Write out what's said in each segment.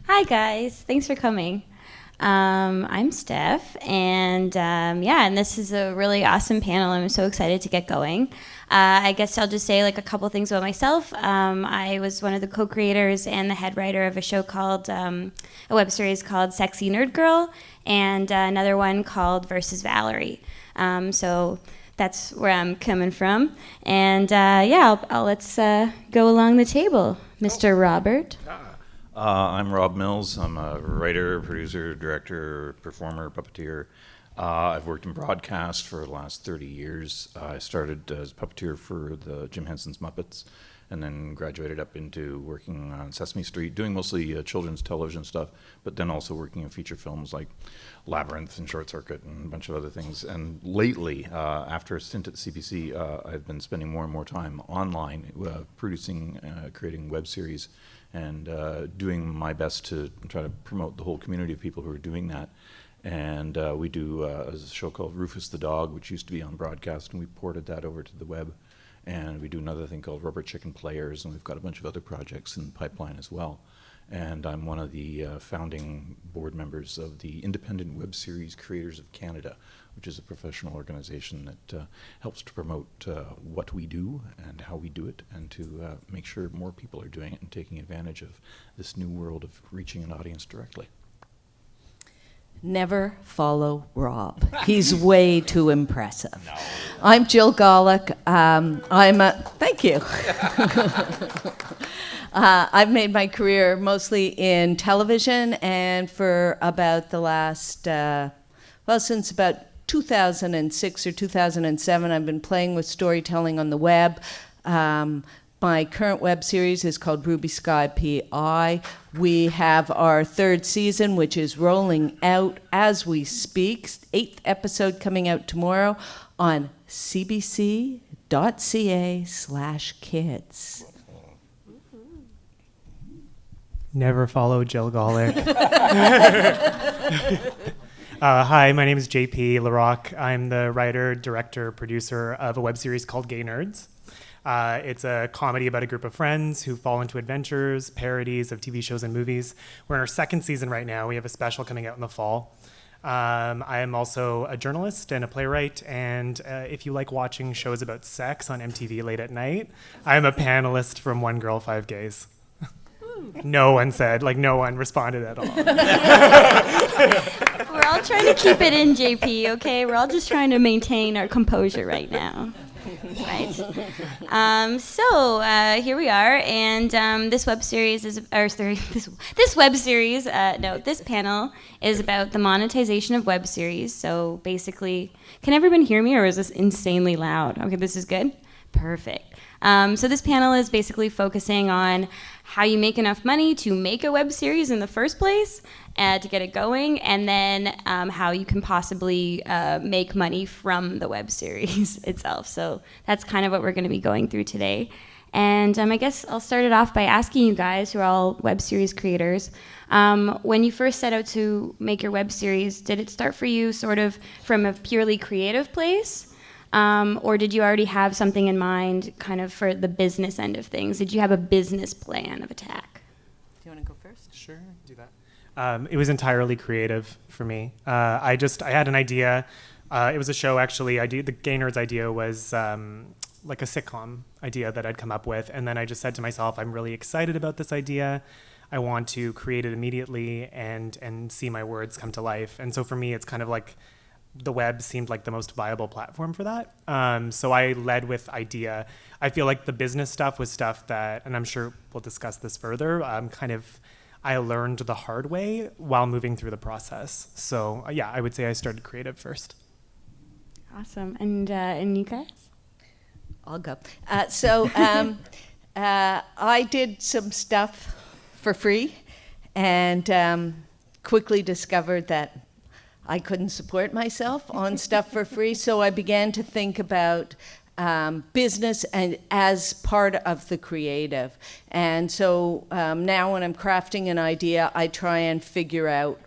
Hi guys, thanks for coming. I'm Steph, and and this is a really awesome panel. I'm so excited to get going. I guess I'll just say like a couple things about myself. I was one of the co-creators and the head writer of a show called, a web series called Sexy Nerd Girl, and another one called Versus Valerie. So that's where I'm coming from. And let's go along the table. Mr. Robert. I'm Rob Mills. I'm a writer, producer, director, performer, puppeteer. I've worked in broadcast for the last 30 years. I started as puppeteer for the Jim Henson's Muppets, and then graduated up into working on Sesame Street, doing mostly children's television stuff, but then also working in feature films like Labyrinth and Short Circuit and a bunch of other things. And lately, after a stint at CBC, I've been spending more and more time online, producing, creating web series, and doing my best to try to promote the whole community of people who are doing that. And we do a show called Rufus the Dog, which used to be on broadcast, and we ported that over to the web. And we do another thing called Rubber Chicken Players, and we've got a bunch of other projects in the pipeline as well. And I'm one of the founding board members of the Independent Web Series Creators of Canada, which is a professional organization that helps to promote what we do and how we do it, and to make sure more people are doing it and taking advantage of this new world of reaching an audience directly. Never follow Rob. He's way too impressive. No. I'm Jill Golick. Thank you. I've made my career mostly in television, and for about the last, since about 2006 or 2007, I've been playing with storytelling on the web. My current web series is called Skye P.I. We have our third season, which is rolling out as we speak. 8th episode coming out tomorrow on cbc.ca/kids. Never follow Jill Golick. Hi, my name is JP Larocque. I'm the writer, director, producer of a web series called Gay Nerds. It's a comedy about a group of friends who fall into adventures, parodies of TV shows and movies. We're in our second season right now. We have a special coming out in the fall. I am also a journalist and a playwright, and if you like watching shows about sex on MTV late at night, I'm a panelist from One Girl, Five Gays. No one responded at all. We're all trying to keep it in, JP, okay? We're all just trying to maintain our composure right now. Right. Here we are, and this panel is about the monetization of web series. So basically, can everyone hear me, or is this insanely loud? Okay, this is good. Perfect. So this panel is basically focusing on how you make enough money to make a web series in the first place, to get it going, and then how you can possibly make money from the web series itself. So that's kind of what we're going to be going through today. And I guess I'll start it off by asking you guys, who are all web series creators, when you first set out to make your web series, did it start for you sort of from a purely creative place? Or did you already have something in mind kind of for the business end of things? Did you have a business plan of attack? Do you want to go first? Sure, do that. It was entirely creative for me. I had an idea. It was a show, actually. The Gay Nerds idea was like a sitcom idea that I'd come up with. And then I just said to myself, I'm really excited about this idea. I want to create it immediately and see my words come to life. And so for me, it's kind of like the web seemed like the most viable platform for that. So I led with idea. I feel like the business stuff was stuff that, and I'm sure we'll discuss this further, I learned the hard way while moving through the process. So I would say I started creative first. Awesome. And you guys? I'll go. I did some stuff for free, and quickly discovered that I couldn't support myself on stuff for free, so I began to think about business and as part of the creative. And so now when I'm crafting an idea, I try and figure out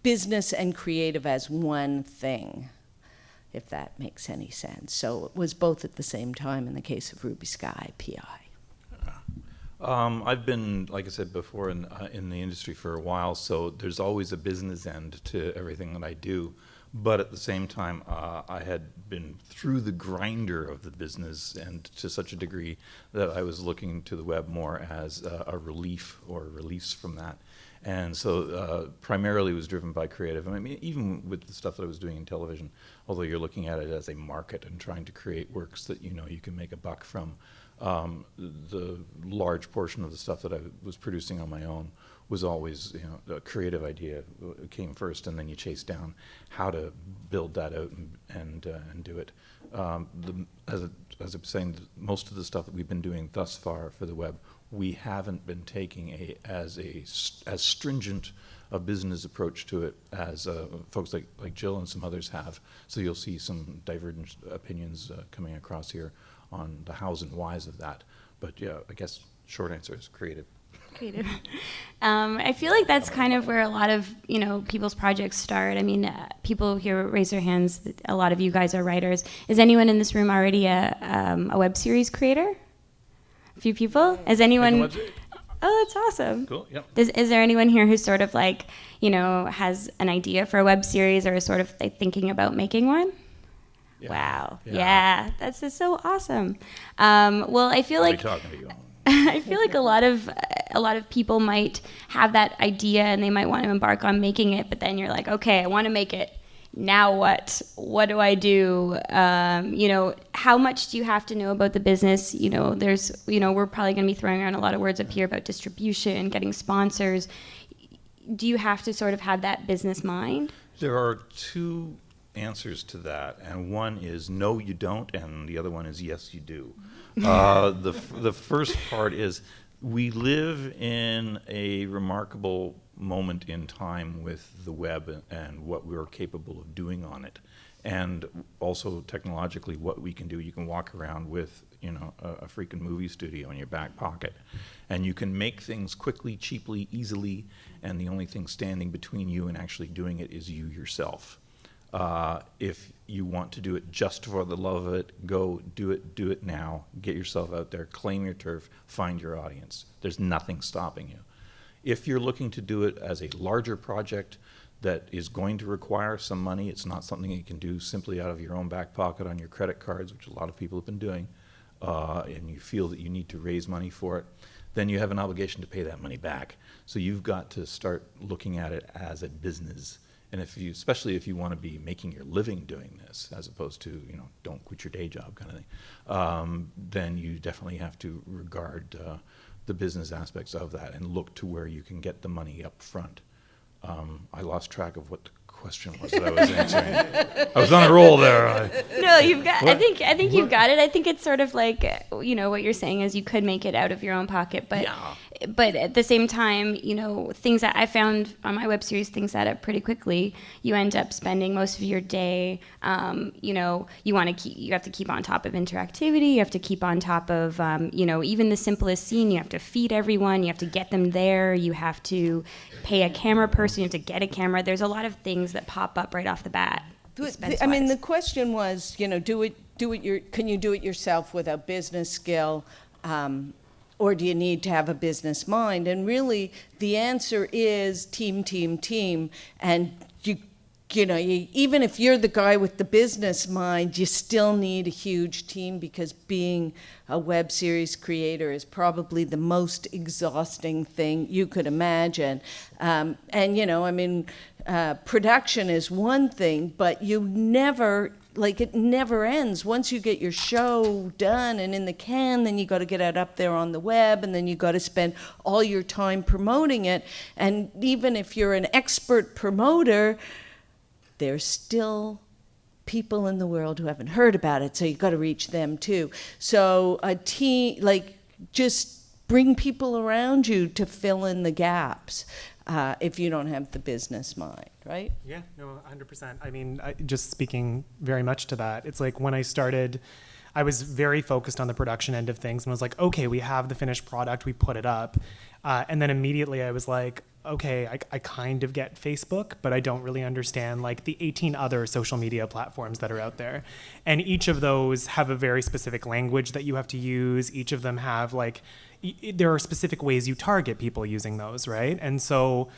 business and creative as one thing, if that makes any sense. So it was both at the same time in the case of Skye P.I. I've been, like I said before, in the industry for a while, so there's always a business end to everything that I do. But at the same time, I had been through the grinder of the business, and to such a degree that I was looking to the web more as a relief or a release from that. And so primarily it was driven by creative. I mean, even with the stuff that I was doing in television, although you're looking at it as a market and trying to create works that you know you can make a buck from, the large portion of the stuff that I was producing on my own was always, you know, a creative idea came first, and then you chase down how to build that out and do it. As I was saying, most of the stuff that we've been doing thus far for the web, we haven't been taking as stringent a business approach to it as folks like Jill and some others have. So you'll see some divergent opinions coming across here on the hows and whys of that. But yeah, I guess short answer is creative. Creative. I feel like that's kind of where a lot of, you know, people's projects start. I mean, people here raise their hands. A lot of you guys are writers. Is anyone in this room already a web series creator? A few people? Is anyone? Oh, that's awesome. Cool. Yep. Is there anyone here who's sort of like, you know, has an idea for a web series or is sort of like thinking about making one? Yeah. Wow. Yeah. That's just so awesome. Well, I feel like I feel like a lot of people might have that idea and they might want to embark on making it, but then you're like, okay, I want to make it. Now what? What do I do? You know, how much do you have to know about the business? You know, we're probably going to be throwing around a lot of words up here about distribution, getting sponsors. Do you have to sort of have that business mind? There are two answers to that, and one is no, you don't, and the other one is yes, you do. The first part is we live in a remarkable moment in time with the web and what we're capable of doing on it, and also technologically what we can do. You can walk around with, you know, a freaking movie studio in your back pocket, and you can make things quickly, cheaply, easily, and the only thing standing between you and actually doing it is you yourself. If you want to do it just for the love of it, go do it now, get yourself out there, claim your turf, find your audience. There's nothing stopping you. If you're looking to do it as a larger project that is going to require some money, it's not something you can do simply out of your own back pocket on your credit cards, which a lot of people have been doing, and you feel that you need to raise money for it, then you have an obligation to pay that money back. So you've got to start looking at it as a business. And especially if you want to be making your living doing this, as opposed to, you know, don't quit your day job kind of thing, then you definitely have to regard the business aspects of that and look to where you can get the money up front. I lost track of what the question was that I was answering. I was on a roll there. No, you've got. What? I think you've got it. I think it's sort of like, you know, what you're saying is you could make it out of your own pocket, but yeah. But at the same time, you know, things that I found on my web series, things add up pretty quickly. You end up spending most of your day, you know, you have to keep on top of interactivity. You have to keep on top of, you know, even the simplest scene. You have to feed everyone. You have to get them there. You have to pay a camera person. You have to get a camera. There's a lot of things that pop up right off the bat. I mean, the question was, you know, can you do it yourself without business skill? Or do you need to have a business mind? And really, the answer is team. And you know, even if you're the guy with the business mind, you still need a huge team, because being a web series creator is probably the most exhausting thing you could imagine. And you know, I mean, production is one thing, but it never ends. Once you get your show done and in the can, then you got to get it up there on the web, and then you got to spend all your time promoting it. And even if you're an expert promoter, there's still people in the world who haven't heard about it, so you've got to reach them too. So a team, like, just bring people around you to fill in the gaps. If you don't have the business mind, right? Yeah, no, 100%. I mean, just speaking very much to that, it's like when I started, I was very focused on the production end of things and was like, okay, we have the finished product, we put it up. And then immediately I was like, okay, I kind of get Facebook, but I don't really understand like the 18 other social media platforms that are out there. And each of those have a very specific language that you have to use. Each of them have like, there are specific ways you target people using those, right? And so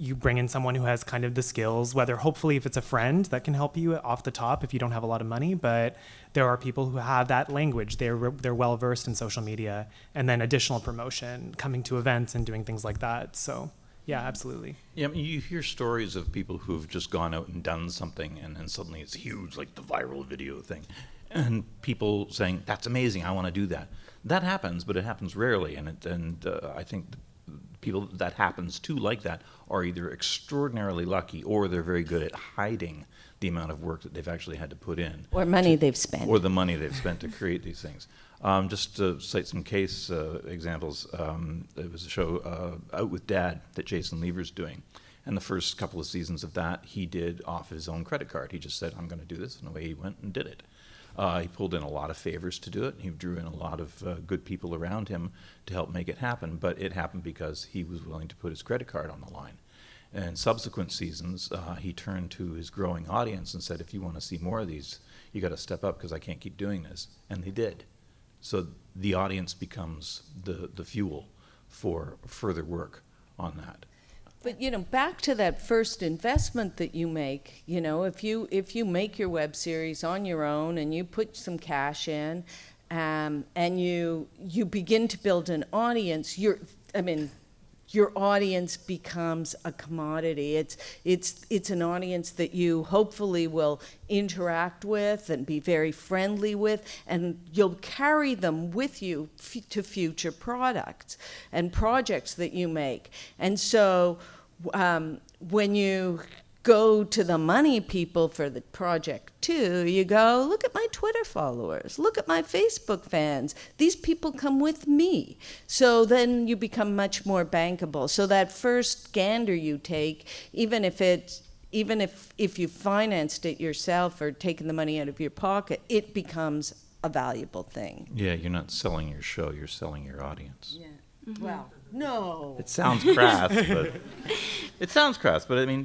you bring in someone who has kind of the skills, whether hopefully if it's a friend that can help you off the top if you don't have a lot of money, but there are people who have that language. They're well versed in social media, and then additional promotion, coming to events and doing things like that. So yeah, absolutely. Yeah, I mean, you hear stories of people who've just gone out and done something, and then suddenly it's huge, like the viral video thing, and people saying, "That's amazing, I want to do that." That happens, but it happens rarely, and I think people that happens to like that are either extraordinarily lucky or they're very good at hiding the amount of work that they've actually had to put in. Or money they've spent. Or the money they've spent to create these things. Just to cite some case examples, there was a show, Out with Dad, that Jason Lever's doing. And the first couple of seasons of that, he did off his own credit card. He just said, I'm going to do this, and away he went and did it. He pulled in a lot of favors to do it. He drew in a lot of good people around him to help make it happen, but it happened because he was willing to put his credit card on the line. And subsequent seasons, he turned to his growing audience and said, if you want to see more of these, you got to step up because I can't keep doing this. And they did. So the audience becomes the fuel for further work on that. But, back to that first investment that you make, if you make your web series on your own and you put some cash in, and you begin to build an audience, your audience becomes a commodity. It's an audience that you hopefully will interact with and be very friendly with, and you'll carry them with you to future products and projects that you make. And so when you go to the money people for the project too, you go, look at my Twitter followers, look at my Facebook fans. These people come with me. So then you become much more bankable. So that first gander you take, even if you financed it yourself or taken the money out of your pocket, it becomes a valuable thing. Yeah, you're not selling your show, you're selling your audience. Yeah. Mm-hmm. Well, no. It sounds crass, but I mean,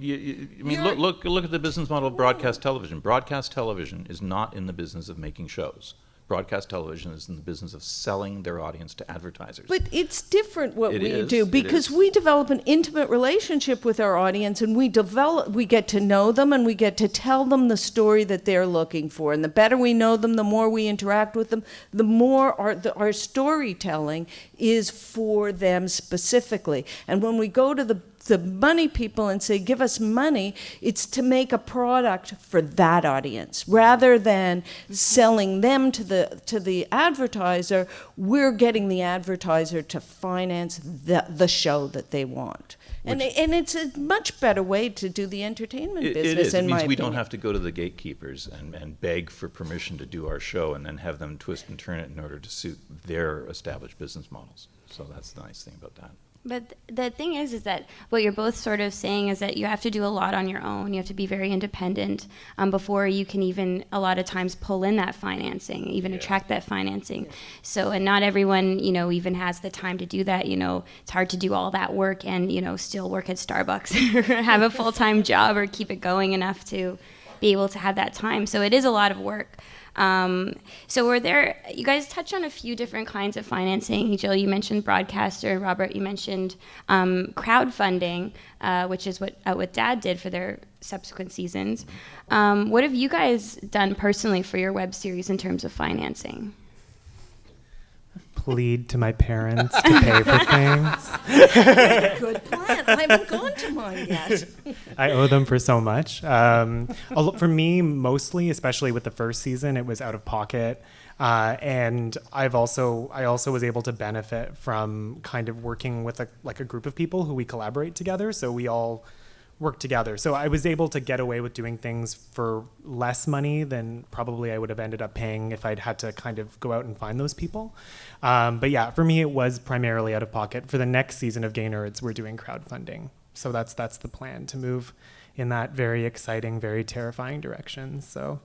look at the business model of broadcast television. Broadcast television is not in the business of making shows. Broadcast television is in the business of selling their audience to advertisers. But it's different what we do, because we develop an intimate relationship with our audience, and we get to know them, and we get to tell them the story that they're looking for. And the better we know them, the more we interact with them, the more our storytelling is for them specifically. And when we go to the money people and say, give us money, it's to make a product for that audience. Rather than selling them to the advertiser, we're getting the advertiser to finance the show that they want. And it's a much better way to do the entertainment business, it is. in my opinion. It means we don't have to go to the gatekeepers and beg for permission to do our show and then have them twist and turn it in order to suit their established business models. So that's the nice thing about that. But the thing is that what you're both sort of saying is that you have to do a lot on your own. You have to be very independent before you can even, a lot of times, pull in that financing, even attract that financing. So, and not everyone, even has the time to do that. It's hard to do all that work and, still work at Starbucks or have a full-time job or keep it going enough to be able to have that time. So it is a lot of work. So you guys touched on a few different kinds of financing. Jill, you mentioned broadcaster. Robert, you mentioned crowdfunding, which is what Dad did for their subsequent seasons. What have you guys done personally for your web series in terms of financing? Plead to my parents to pay for things. Good plan. I haven't gone to mine yet. I owe them for so much. For me, mostly, especially with the first season, it was out of pocket. And I also was able to benefit from kind of working with a group of people who we collaborate together. So we all work together. So I was able to get away with doing things for less money than probably I would have ended up paying if I'd had to kind of go out and find those people. But yeah, for me, it was primarily out of pocket. For the next season of Gay Nerds, we're doing crowdfunding. So that's the plan, to move in that very exciting, very terrifying direction. So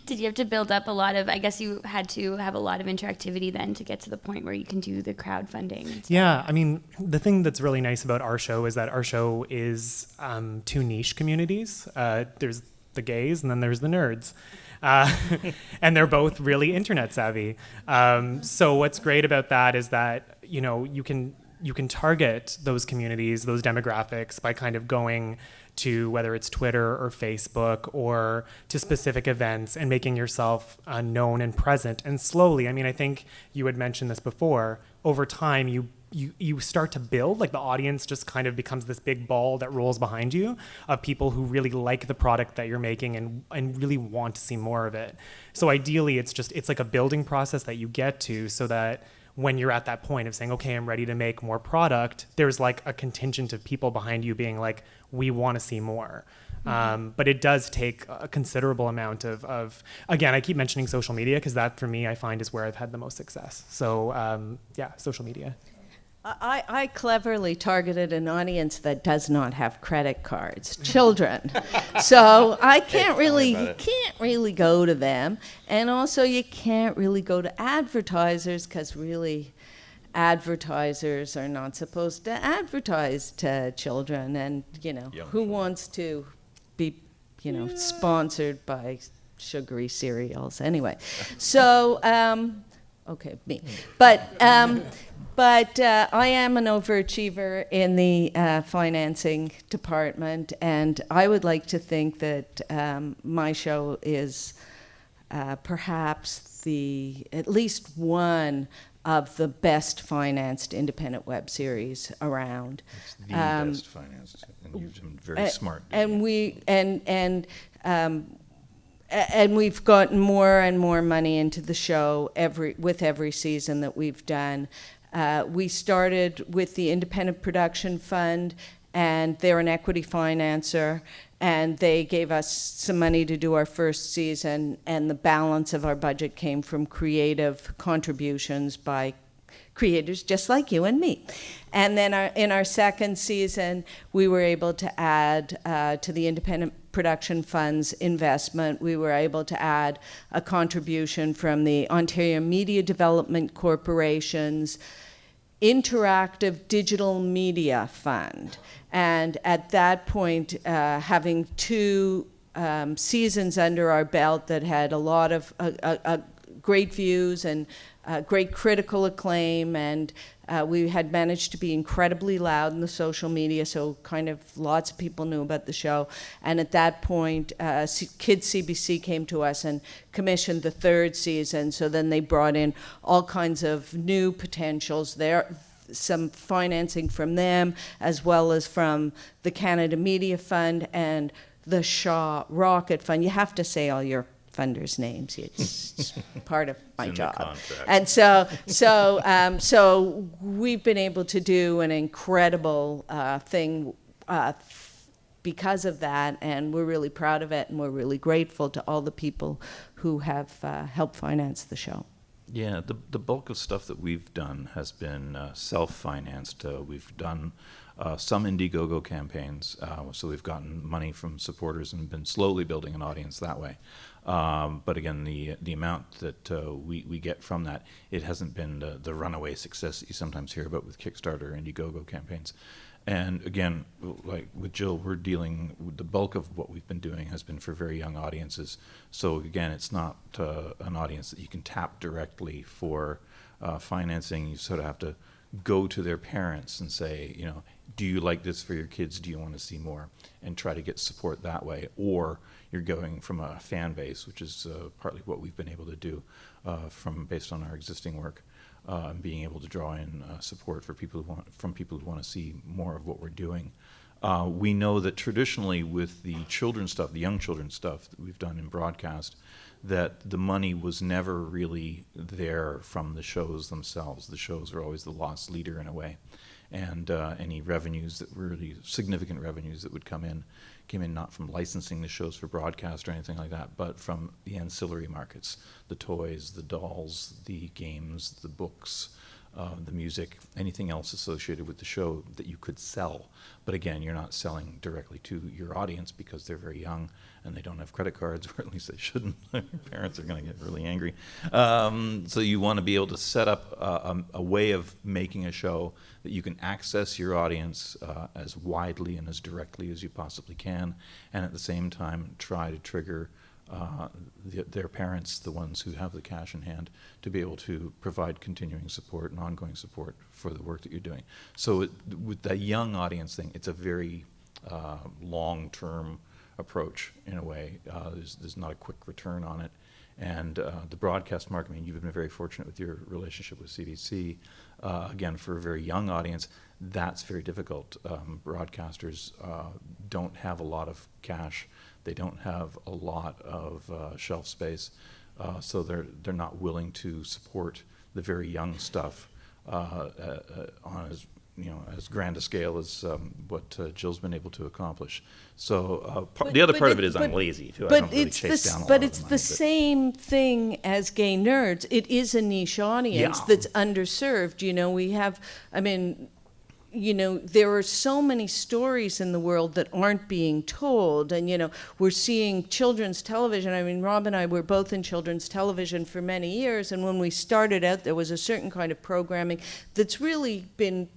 Did you have to build up a lot of, I guess you had to have a lot of interactivity then to get to the point where you can do the crowdfunding? Yeah, I mean, the thing that's really nice about our show is that our show is two niche communities. There's the gays and then there's the nerds. And they're both really internet savvy. So what's great about that is that, you know, you can target those communities, those demographics by kind of going to whether it's Twitter or Facebook or to specific events and making yourself known and present. And slowly, I mean, I think you had mentioned this before, over time you start to build, like the audience just kind of becomes this big ball that rolls behind you of people who really like the product that you're making and really want to see more of it. So ideally, it's like a building process that you get to so that when you're at that point of saying, okay, I'm ready to make more product, there's like a contingent of people behind you being like, we want to see more. But it does take a considerable amount of again, I keep mentioning social media because that for me, I find is where I've had the most success. So yeah, social media. I cleverly targeted an audience that does not have credit cards, children. So I can't really go to them, and also you can't really go to advertisers because really advertisers are not supposed to advertise to children, and who wants to be sponsored by sugary cereals anyway. So okay, me, but I am an overachiever in the financing department, and I would like to think that my show is perhaps at least one of the best financed independent web series around. It's the best financed, and you've been very smart. And we've gotten more and more money into the show with every season that we've done. We started with the Independent Production Fund, and they're an equity financer, and they gave us some money to do our first season, and the balance of our budget came from creative contributions by creators just like you and me. And then in our second season, we were able to add to the Independent Production Fund's investment, we were able to add a contribution from the Ontario Media Development Corporation's Interactive Digital Media Fund. And at that point, having two seasons under our belt that had a lot of great views and great critical acclaim, and we had managed to be incredibly loud in the social media, so kind of lots of people knew about the show. And at that point, Kids CBC came to us and commissioned the third season, so then they brought in all kinds of new potentials there, some financing from them, as well as from the Canada Media Fund and the Shaw Rocket Fund. You have to say all your funders' names. It's part of my job. And so we've been able to do an incredible thing because of that, and we're really proud of it, and we're really grateful to all the people who have helped finance the show. Yeah, the bulk of stuff that we've done has been self-financed. We've done some Indiegogo campaigns, so we've gotten money from supporters and been slowly building an audience that way. But again, the amount that we get from that, it hasn't been the runaway success that you sometimes hear about with Kickstarter or Indiegogo campaigns. And again, like with Jill, we're dealing with the bulk of what we've been doing has been for very young audiences. So again, it's not an audience that you can tap directly for financing. You sort of have to go to their parents and say, do you like this for your kids? Do you want to see more? And try to get support that way. Or you're going from a fan base, which is partly what we've been able to do based on our existing work. And being able to draw in support from people who want to see more of what we're doing. We know that traditionally with the children's stuff, the young children's stuff that we've done in broadcast, that the money was never really there from the shows themselves. The shows were always the lost leader in a way. And any revenues that were really significant revenues that would came in not from licensing the shows for broadcast or anything like that, but from the ancillary markets, the toys, the dolls, the games, the books, the music, anything else associated with the show that you could sell. But again, you're not selling directly to your audience because they're very young and they don't have credit cards, or at least they shouldn't. Parents are going to get really angry. So you want to be able to set up a way of making a show that you can access your audience as widely and as directly as you possibly can, and at the same time try to trigger their parents, the ones who have the cash in hand, to be able to provide continuing support and ongoing support for the work that you're doing. So with that young audience thing, it's a very long-term approach in a way. There's not a quick return on it. And the broadcast market, I mean, you've been very fortunate with your relationship with CBC. Again, for a very young audience, that's very difficult. Broadcasters don't have a lot of cash. They don't have a lot of shelf space, so they're not willing to support the very young stuff on as grand a scale as what Jill's been able to accomplish. So the other part of it is I'm lazy too. I don't really chase down a lot but of it's money, the same thing as Gay Nerds. It is a niche audience that's underserved. We have, there are so many stories in the world that aren't being told. And, we're seeing children's television. I mean, Rob and I were both in children's television for many years. And when we started out, there was a certain kind of programming that's really been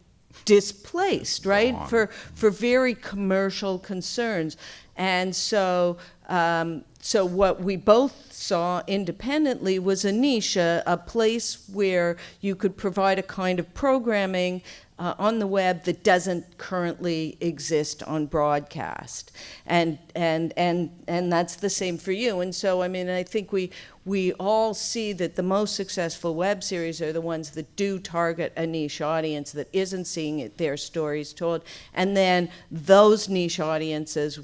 displaced, right, for very commercial concerns. And so what we both saw independently was a niche, a place where you could provide a kind of programming on the web that doesn't currently exist on broadcast, and that's the same for you. And so I think we all see that the most successful web series are the ones that do target a niche audience that isn't seeing their stories told, and then those niche audiences,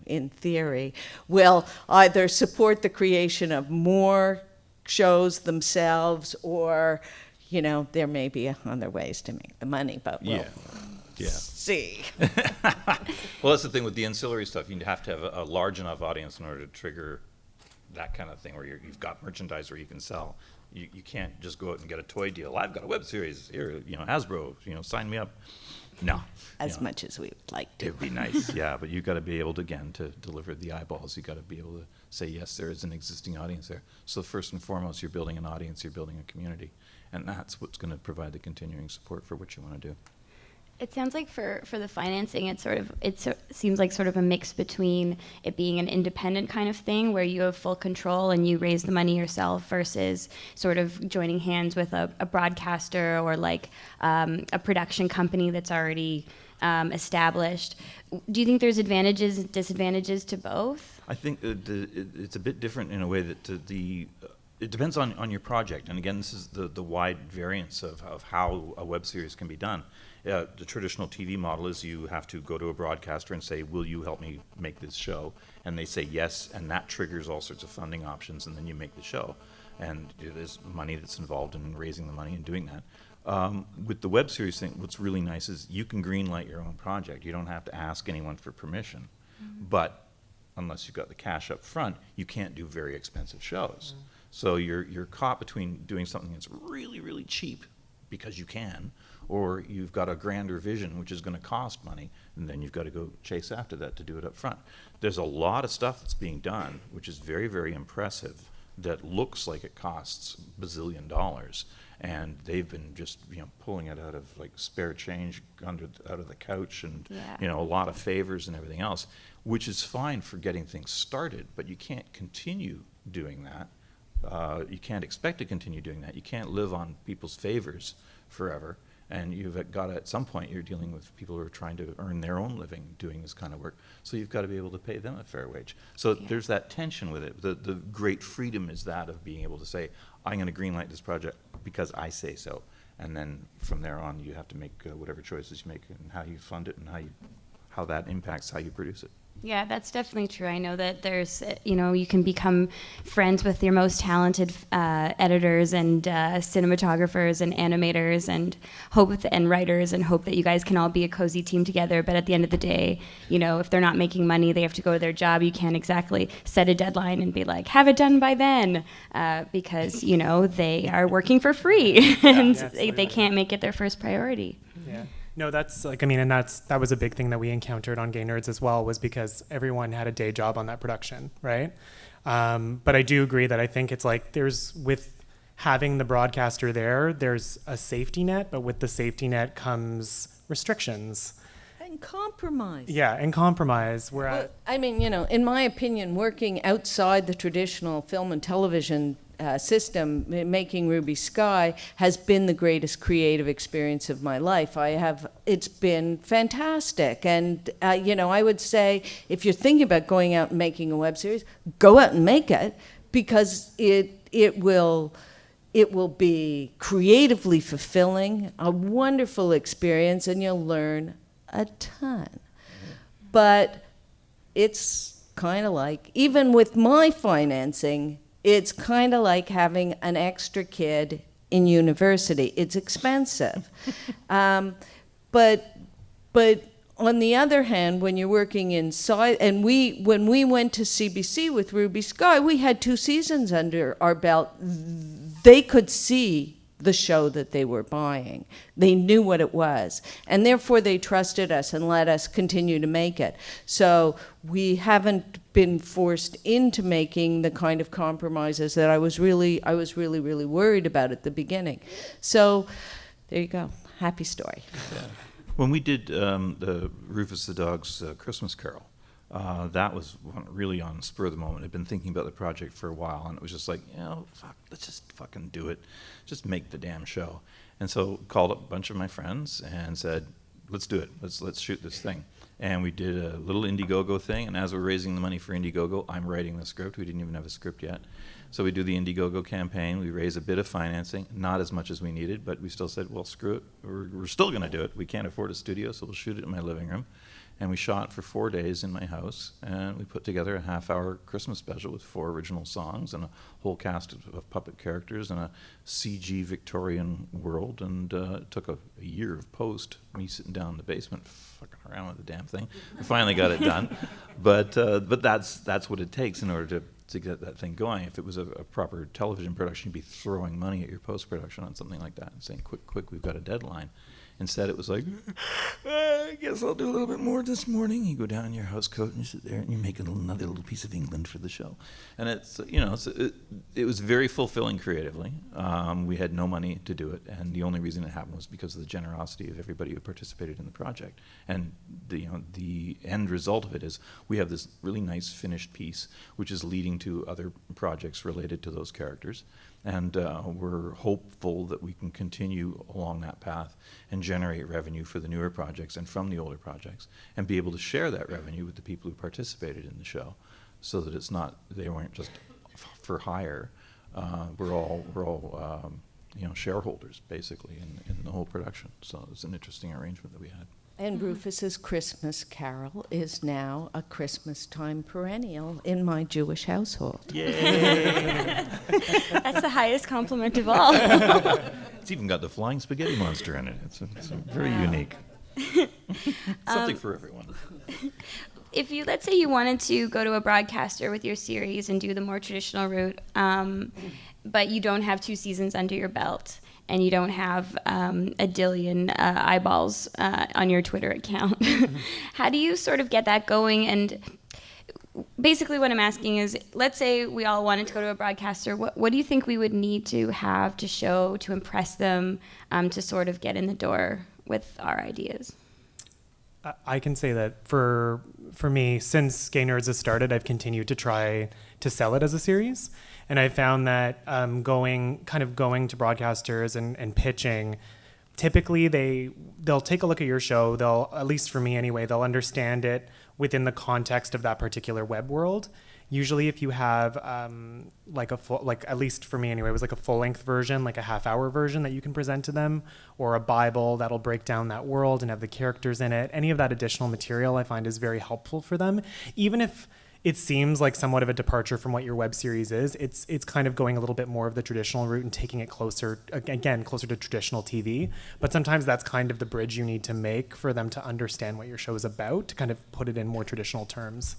in theory, will either support the creation of more shows themselves, or there may be other ways to make the money, but we'll see. Well, that's the thing with the ancillary stuff. You have to have a large enough audience in order to trigger that kind of thing where you've got merchandise where you can sell. You can't just go out and get a toy deal. I've got a web series here, Hasbro, sign me up. No. As much as we would like to. It'd be nice, yeah, but you've got to be able to, again, to deliver the eyeballs, you've got to be able to say, yes, there is an existing audience there. So first and foremost, you're building an audience, you're building a community, and that's what's going to provide the continuing support for what you want to do. It sounds like for the financing, it seems like sort of a mix between it being an independent kind of thing where you have full control and you raise the money yourself, versus sort of joining hands with a broadcaster or like a production company that's already established. Do you think there's advantages and disadvantages to both? I think it's a bit different in a way that it depends on your project. And again, this is the wide variance of how a web series can be done. The traditional TV model is you have to go to a broadcaster and say, will you help me make this show? And they say yes, and that triggers all sorts of funding options, and then you make the show. And there's money that's involved in raising the money and doing that. With the web series thing, what's really nice is you can greenlight your own project. You don't have to ask anyone for permission. Mm-hmm. But unless you've got the cash up front, you can't do very expensive shows. Mm-hmm. So you're caught between doing something that's really, really cheap because you can, or you've got a grander vision which is going to cost money, and then you've got to go chase after that to do it up front. There's a lot of stuff that's being done which is very, very impressive that looks like it costs bazillion dollars, and they've been just pulling it out of like spare change out of the couch, and a lot of favors and everything else, which is fine for getting things started, but you can't continue doing that. You can't expect to continue doing that. You can't live on people's favors forever. And you've got to, at some point, you're dealing with people who are trying to earn their own living doing this kind of work. So you've got to be able to pay them a fair wage. So there's that tension with it. The great freedom is that of being able to say, I'm going to greenlight this project because I say so. And then from there on, you have to make whatever choices you make and how you fund it and how that impacts how you produce it. Yeah, that's definitely true. I know that there's, you can become friends with your most talented editors and cinematographers and animators and writers and hope that you guys can all be a cozy team together. But at the end of the day, if they're not making money, they have to go to their job. You can't exactly set a deadline and be like, have it done by then, because, they are working for free and they can't make it their first priority. Yeah. No, that's that was a big thing that we encountered on Gay Nerds as well, was because everyone had a day job on that production, right? But I do agree that I think it's like with having the broadcaster there's a safety net, but with the safety net comes restrictions. And compromise. Yeah, and compromise. In my opinion, working outside the traditional film and television system, making Ruby Skye has been the greatest creative experience of my life. It's been fantastic. And, I would say if you're thinking about going out and making a web series, go out and make it, because it will be creatively fulfilling, a wonderful experience, and you'll learn a ton. But it's kind of like, even with my financing, it's kind of like having an extra kid in university. It's expensive. But on the other hand, when you're working inside, and when we went to CBC with Ruby Skye, we had 2 seasons under our belt. They could see the show that they were buying. They knew what it was, and therefore they trusted us and let us continue to make it. So we haven't been forced into making the kind of compromises that I was really worried about at the beginning. So there you go. Happy story. Yeah. When we did the Rufus the Dog's Christmas Carol, that was really on spur of the moment. I'd been thinking about the project for a while, and it was just like, fuck, let's just fucking do it. Just make the damn show. And so called up a bunch of my friends and said, let's do it. Let's shoot this thing. And we did a little Indiegogo thing, and as we're raising the money for Indiegogo, I'm writing the script. We didn't even have a script yet. So we do the Indiegogo campaign. We raise a bit of financing, not as much as we needed, but we still said, well, screw it. We're still going to do it. We can't afford a studio, so we'll shoot it in my living room. And we shot for 4 days in my house, and we put together a half-hour Christmas special with 4 original songs and a whole cast of puppet characters and a CG Victorian world. And it took a year of post, me sitting down in the basement fucking around with the damn thing. We finally got it done, but that's what it takes in order to get that thing going. If it was a proper television production, you'd be throwing money at your post-production on something like that and saying, quick, we've got a deadline. Instead, it was like, I guess I'll do a little bit more this morning. You go down in your house coat and you sit there and you make another little piece of England for the show. And it was very fulfilling creatively. We had no money to do it, and the only reason it happened was because of the generosity of everybody who participated in the project. And the end result of it is we have this really nice finished piece, which is leading to other projects related to those characters. And we're hopeful that we can continue along that path and generate revenue for the newer projects and from the older projects, and be able to share that revenue with the people who participated in the show, so that they weren't just for hire. We're all shareholders basically in the whole production. So it's an interesting arrangement that we had. And Rufus's Christmas Carol is now a Christmas time perennial in my Jewish household. Yay! That's the highest compliment of all. It's even got the flying spaghetti monster in it. It's very unique. Something for everyone. If let's say you wanted to go to a broadcaster with your series and do the more traditional route, but you don't have 2 seasons under your belt, and you don't have a dillion eyeballs on your Twitter account. How do you sort of get that going? And basically what I'm asking is, let's say we all wanted to go to a broadcaster. What do you think we would need to have to show to impress them, to sort of get in the door with our ideas? I can say that for me, since Gay Nerds has started, I've continued to try to sell it as a series. And I found that going to broadcasters and pitching, typically they'll take a look at your show. They'll, at least for me anyway, they'll understand it within the context of that particular web world. Usually if you have like a full, like at least for me anyway, it was like a full-length version, like a half-hour version that you can present to them, or a Bible that'll break down that world and have the characters in it. Any of that additional material I find is very helpful for them. Even if it seems like somewhat of a departure from what your web series is, it's kind of going a little bit more of the traditional route and taking it closer, again, closer to traditional TV. But sometimes that's kind of the bridge you need to make for them to understand what your show is about, to kind of put it in more traditional terms.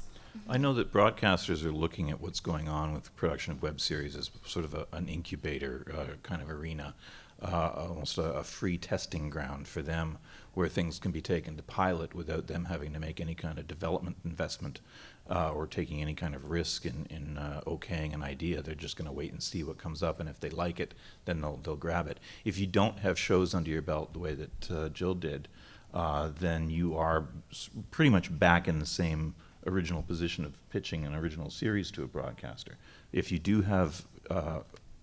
I know that broadcasters are looking at what's going on with the production of web series as sort of an incubator kind of arena, almost a free testing ground for them, where things can be taken to pilot without them having to make any kind of development investment or taking any kind of risk in okaying an idea. They're just going to wait and see what comes up, and if they like it, then they'll grab it. If you don't have shows under your belt the way that Jill did, then you are pretty much back in the same original position of pitching an original series to a broadcaster. If you do have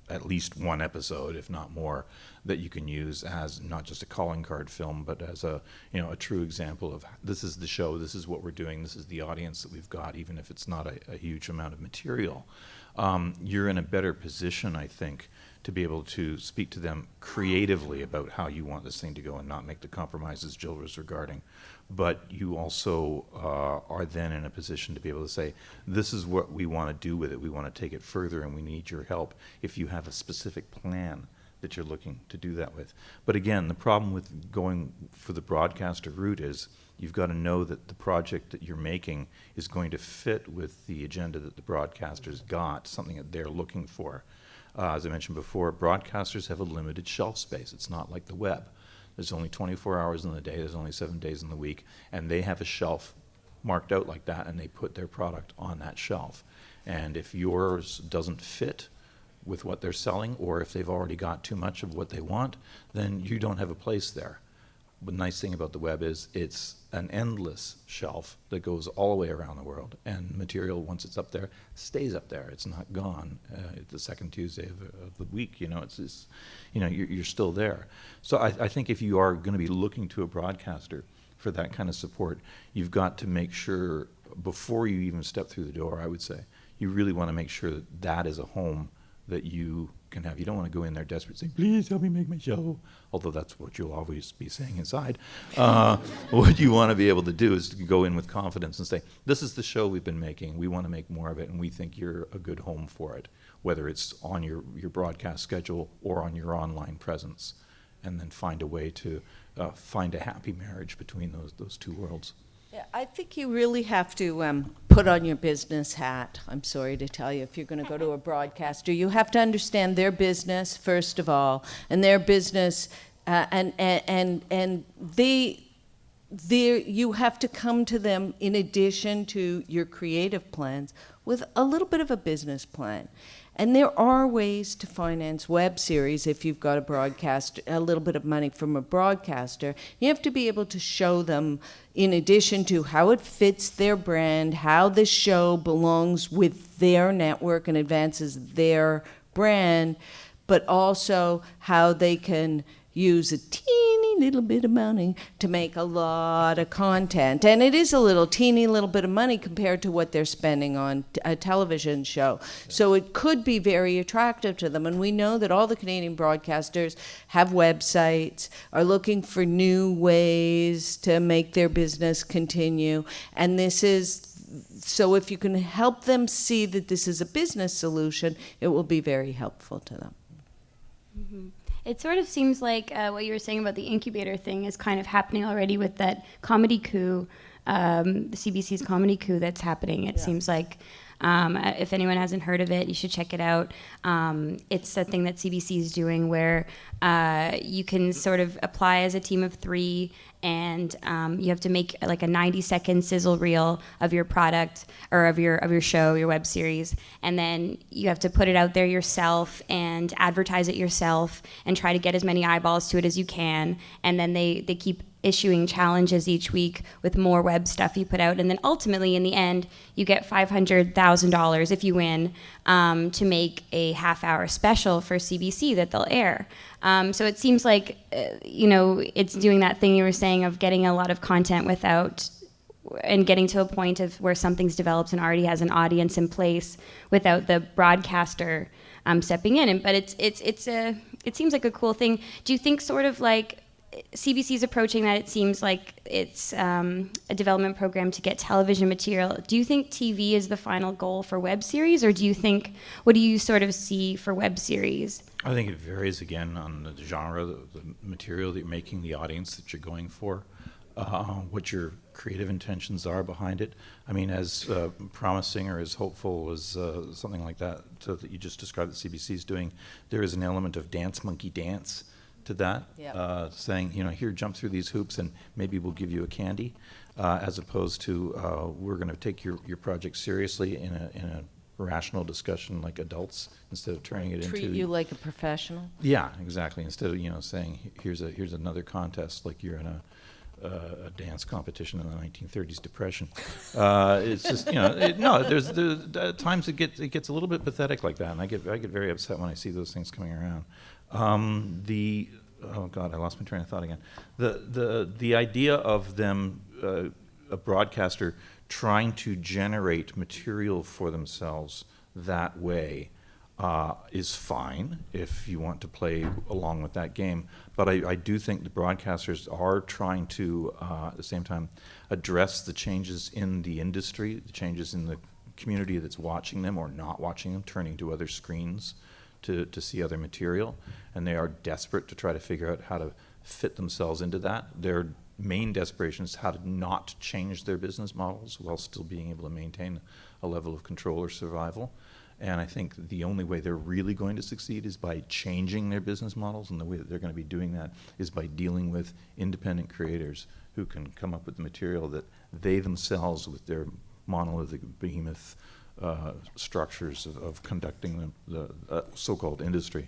at least one episode, if not more, that you can use as not just a calling card film, but as a true example of this is the show, this is what we're doing, this is the audience that we've got, even if it's not a huge amount of material, you're in a better position, I think, to be able to speak to them creatively about how you want this thing to go and not make the compromises Jill was regarding. But you also are then in a position to be able to say, this is what we want to do with it. We want to take it further, and we need your help if you have a specific plan that you're looking to do that with. But again, the problem with going for the broadcaster route is you've got to know that the project that you're making is going to fit with the agenda that the broadcaster's got, something that they're looking for. As I mentioned before, broadcasters have a limited shelf space. It's not like the web. There's only 24 hours in the day, there's only 7 days in the week, and they have a shelf marked out like that, and they put their product on that shelf. And if yours doesn't fit with what they're selling, or if they've already got too much of what they want, then you don't have a place there. The nice thing about the web is it's an endless shelf that goes all the way around the world, and material, once it's up there, stays up there. It's not gone the second Tuesday of the week. You're still there. So I think if you are going to be looking to a broadcaster for that kind of support, you've got to make sure, before you even step through the door, I would say, you really want to make sure that that is a home that you can have. You don't want to go in there desperate saying, please help me make my show, although that's what you'll always be saying inside. What you want to be able to do is to go in with confidence and say, this is the show we've been making, we want to make more of it, and we think you're a good home for it, whether it's on your broadcast schedule or on your online presence, and then find a way to find a happy marriage between those two worlds. Yeah, I think you really have to put on your business hat. I'm sorry to tell you, if you're going to go to a broadcaster, you have to understand their business first of all, and their business, and you have to come to them in addition to your creative plans with a little bit of a business plan. And there are ways to finance web series if you've got a little bit of money from a broadcaster. You have to be able to show them, in addition to how it fits their brand, how the show belongs with their network and advances their brand, but also how they can use a teeny little bit of money to make a lot of content. And it is a teeny little bit of money compared to what they're spending on a television show. So it could be very attractive to them. And we know that all the Canadian broadcasters have websites, are looking for new ways to make their business continue. And so if you can help them see that this is a business solution, it will be very helpful to them. Mm-hmm. It sort of seems like what you were saying about the incubator thing is kind of happening already with that comedy coup, the CBC's comedy coup that's happening. It seems like, if anyone hasn't heard of it, you should check it out. It's a thing that CBC is doing where you can sort of apply as a team of 3, and you have to make like a 90-second sizzle reel of your product or of your show, your web series, and then you have to put it out there yourself and advertise it yourself and try to get as many eyeballs to it as you can. And then they keep issuing challenges each week with more web stuff you put out, and then ultimately in the end you get $500,000 if you win to make a half-hour special for CBC that they'll air. So it seems like it's doing that thing you were saying of getting a lot of content without and getting to a point of where something's developed and already has an audience in place without the broadcaster stepping in. But it seems like a cool thing. Do you think sort of like CBC is approaching that? It seems like it's a development program to get television material. Do you think TV is the final goal for web series, or what do you sort of see for web series? I think it varies again on the genre, the material that you're making, the audience that you're going for, what your creative intentions are behind it. I mean, as promising or as hopeful as something like that that you just described that CBC is doing, there is an element of dance monkey dance to that, saying, here, jump through these hoops and maybe we'll give you a candy, as opposed to we're going to take your project seriously in a rational discussion like adults, instead of turning it Treat into you like a professional. Yeah, exactly. Instead of saying here's another contest like you're in a dance competition in the 1930s Depression. It's just there's at times it gets a little bit pathetic like that, and I get very upset when I see those things coming around. Oh God, I lost my train of thought again. The idea of them, a broadcaster trying to generate material for themselves that way is fine if you want to play along with that game. But I do think the broadcasters are trying to, at the same time, address the changes in the industry, the changes in the community that's watching them or not watching them, turning to other screens to see other material. And they are desperate to try to figure out how to fit themselves into that. Their main desperation is how to not change their business models while still being able to maintain a level of control or survival. And I think the only way they're really going to succeed is by changing their business models, and the way that they're going to be doing that is by dealing with independent creators who can come up with the material that they themselves, with their monolithic behemoth structures of conducting the so-called industry,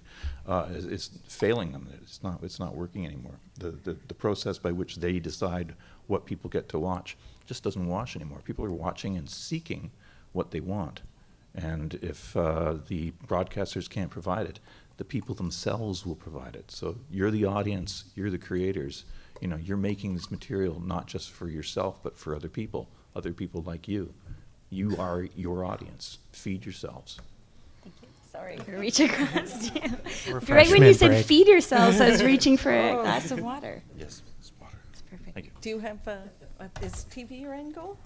is failing them. It's not working anymore. The process by which they decide what people get to watch just doesn't wash anymore. People are watching and seeking what they want. And if the broadcasters can't provide it, the people themselves will provide it. So you're the audience, you're the creators. You're making this material not just for yourself, but for other people like you. You are your audience. Feed yourselves. Thank you. Sorry for reaching across to you. Refreshment Right when you said break. feed yourselves, I was reaching for a glass of water. Yes, it's water. It's perfect. Thank you. Do you have is TV your end goal?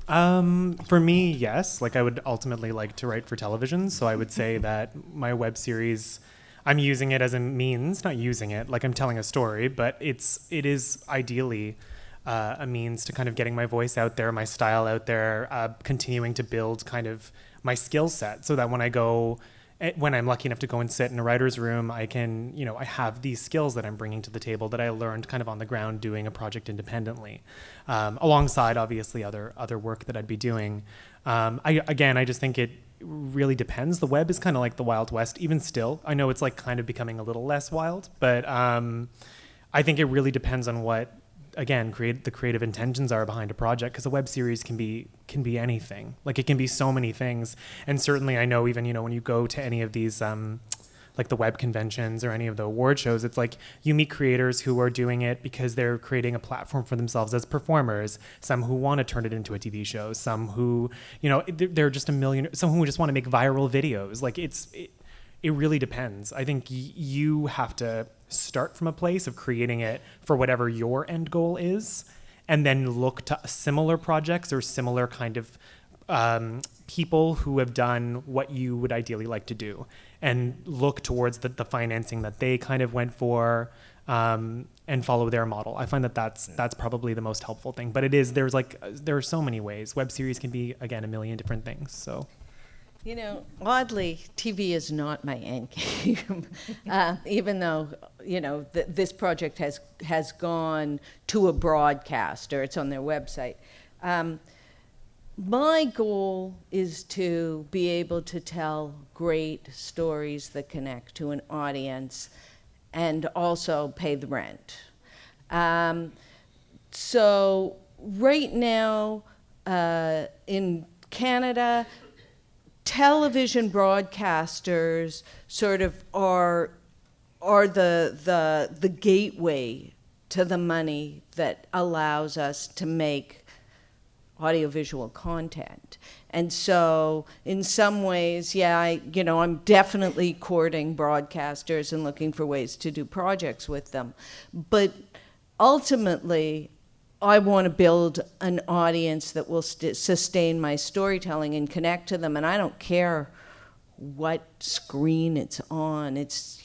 For me, yes. Like I would ultimately like to write for television, so I would say that my web series, I'm using it as a means, not using it like I'm telling a story, but it is ideally a means to kind of getting my voice out there, my style out there, continuing to build kind of my skill set, so that when I'm lucky enough to go and sit in a writer's room, I can, I have these skills that I'm bringing to the table that I learned kind of on the ground doing a project independently, alongside obviously other work that I'd be doing. I just think it really depends. The web is kind of like the Wild West, even still. I know it's like kind of becoming a little less wild, but I think it really depends on what, again, the creative intentions are behind a project, because a web series can be anything. Like it can be so many things. And certainly I know even, when you go to any of these, like the web conventions or any of the award shows, it's like you meet creators who are doing it because they're creating a platform for themselves as performers, some who want to turn it into a TV show, some who, they're just some who just want to make viral videos. Like it really depends. I think you have to start from a place of creating it for whatever your end goal is, and then look to similar projects or similar kind of people who have done what you would ideally like to do, and look towards the financing that they kind of went for, and follow their model. I find that's probably the most helpful thing. But there are so many ways. Web series can be, again, a million different things. So. Oddly, TV is not my end game, even though, this project has gone to a broadcaster. It's on their website. My goal is to be able to tell great stories that connect to an audience and also pay the rent. So right now, in Canada, television broadcasters sort of are the gateway to the money that allows us to make audiovisual content. And so in some ways, yeah, I'm definitely courting broadcasters and looking for ways to do projects with them. But ultimately, I want to build an audience that will sustain my storytelling and connect to them. And I don't care what screen it's on. It's,